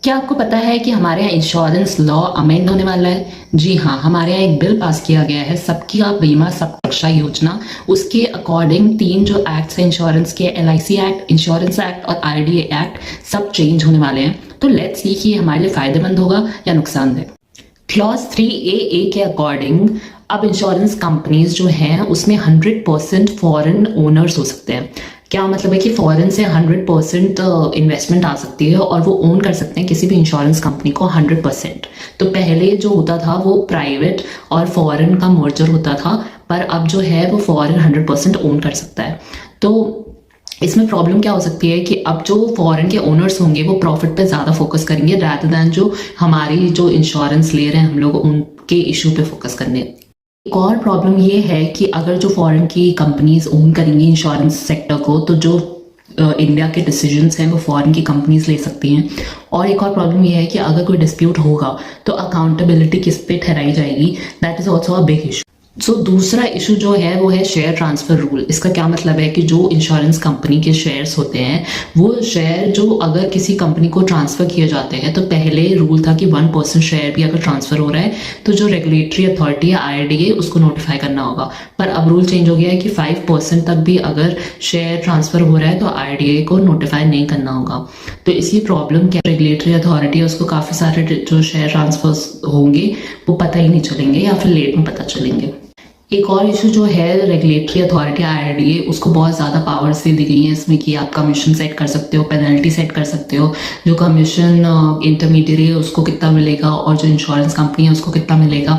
क्या आपको पता है कि हमारे यहाँ इंश्योरेंस लॉ अमेंड होने वाला है? जी हाँ, हमारे यहाँ एक बिल पास किया गया है, सबकी बीमा सब रक्षा योजना। उसके अकॉर्डिंग 3 जो एक्ट्स हैं इंश्योरेंस के, LIC एक्ट, इंश्योरेंस एक्ट और RDA एक्ट, सब चेंज होने वाले हैं। तो लेट्स सी कि हमारे लिए फायदेमंद होगा या नुकसानदेह। क्लॉज 3AA के अकॉर्डिंग अब इंश्योरेंस कंपनीज जो हैं उसमें 100% फॉरेन ओनर्स हो सकते हैं। क्या मतलब है कि फॉरेन से 100% इन्वेस्टमेंट आ सकती है और वो ओन कर सकते हैं किसी भी इंश्योरेंस कंपनी को 100%। तो पहले जो होता था वो प्राइवेट और फॉरेन का मर्जर होता था, पर अब जो है वो फॉरेन 100% ओन कर सकता है। तो इसमें प्रॉब्लम क्या हो सकती है कि अब जो फॉरेन के ओनर्स होंगे वो प्रॉफिट पे ज़्यादा फोकस करेंगे रैदर दैन जो हमारी जो इंश्योरेंस ले रहे हैं हम लोग उनके इशू पे फोकस करने। एक और प्रॉब्लम ये है कि अगर जो फॉरेन की कंपनीज ओन करेंगी इंश्योरेंस सेक्टर को, तो जो इंडिया के डिसीजंस हैं वो फॉरेन की कंपनीज ले सकती हैं। और एक और प्रॉब्लम ये है कि अगर कोई डिस्प्यूट होगा तो अकाउंटेबिलिटी किस पे ठहराई जाएगी, that is also a big issue. So दूसरा इशू जो है वो है शेयर ट्रांसफर रूल। इसका क्या मतलब है कि जो इंश्योरेंस कंपनी के शेयर्स होते हैं वो शेयर जो अगर किसी कंपनी को ट्रांसफर किए जाते हैं, तो पहले रूल था कि 1% शेयर भी अगर ट्रांसफर हो रहा है तो जो रेगुलेटरी अथॉरिटी है IRDA उसको नोटिफाई करना होगा। पर अब रूल चेंज हो गया है कि 5% तक भी अगर शेयर ट्रांसफर हो रहा है तो IRDA को नोटिफाई नहीं करना होगा। तो इसी प्रॉब्लम क्या रेगुलेटरी अथॉरिटी है उसको काफ़ी सारे जो शेयर ट्रांसफर्स होंगे वो पता ही नहीं चलेंगे या फिर लेट में पता चलेंगे। एक और इशू जो है रेगुलेटरी अथॉरिटी IRDA उसको बहुत ज़्यादा पावर्स दे दी गई हैं इसमें कि आप कमीशन सेट कर सकते हो, पेनल्टी सेट कर सकते हो, जो कमीशन इंटरमीडिएट है उसको कितना मिलेगा और जो इंश्योरेंस कंपनी है उसको कितना मिलेगा।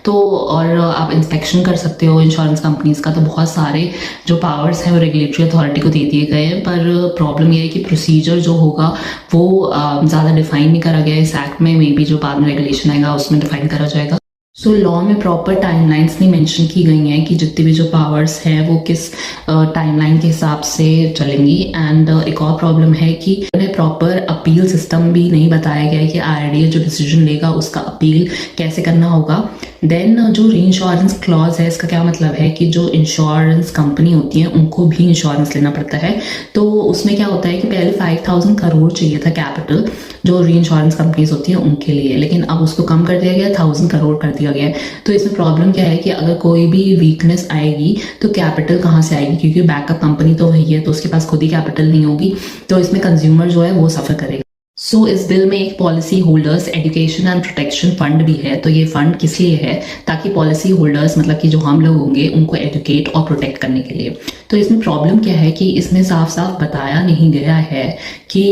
तो और आप इंस्पेक्शन कर सकते हो इंश्योरेंस कंपनीज का। तो बहुत सारे जो पावर्स हैं वो रेगुलेटरी अथॉरिटी को दे दिए गए हैं, पर प्रॉब्लम ये है कि प्रोसीजर जो होगा वो ज़्यादा डिफाइन नहीं करा गया इस एक्ट में। मे बी जो बाद में रेगुलेशन आएगा उसमें डिफाइन करा जाएगा। सो लॉ में प्रॉपर टाइमलाइंस नहीं मेंशन की गई हैं कि जितनी भी जो पावर्स हैं वो किस टाइमलाइन के हिसाब से चलेंगी। एंड एक और प्रॉब्लम है कि उन्हें प्रॉपर अपील सिस्टम भी नहीं बताया गया है कि IRDA जो डिसीजन लेगा उसका अपील कैसे करना होगा। देन जो री इंश्योरेंस क्लॉज है इसका क्या मतलब है कि जो इंश्योरेंस कंपनी होती है उनको भी इंश्योरेंस लेना पड़ता है। तो उसमें क्या होता है कि पहले 5000 करोड़ चाहिए था कैपिटल जो री इंश्योरेंस कंपनीज होती हैं उनके लिए, लेकिन अब उसको कम कर दिया गया, 1000 करोड़ कर दिया गया है। तो इसमें प्रॉब्लम क्या है कि अगर कोई भी वीकनेस आएगी तो कैपिटल कहाँ से आएगी, क्योंकि बैकअप कंपनी तो वही है तो उसके पास खुद ही कैपिटल नहीं होगी। तो इसमें कंज्यूमर जो है वो सफर करेगा। सो इस बिल में एक policy holders education and protection fund भी है। तो ये फंड किस लिए है, ताकि पॉलिसी होल्डर्स मतलब कि जो हम लोग होंगे उनको एजुकेट और प्रोटेक्ट करने के लिए। तो इसमें प्रॉब्लम क्या है कि इसमें साफ साफ बताया नहीं गया है कि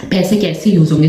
पैसे कैसे यूज होंगे।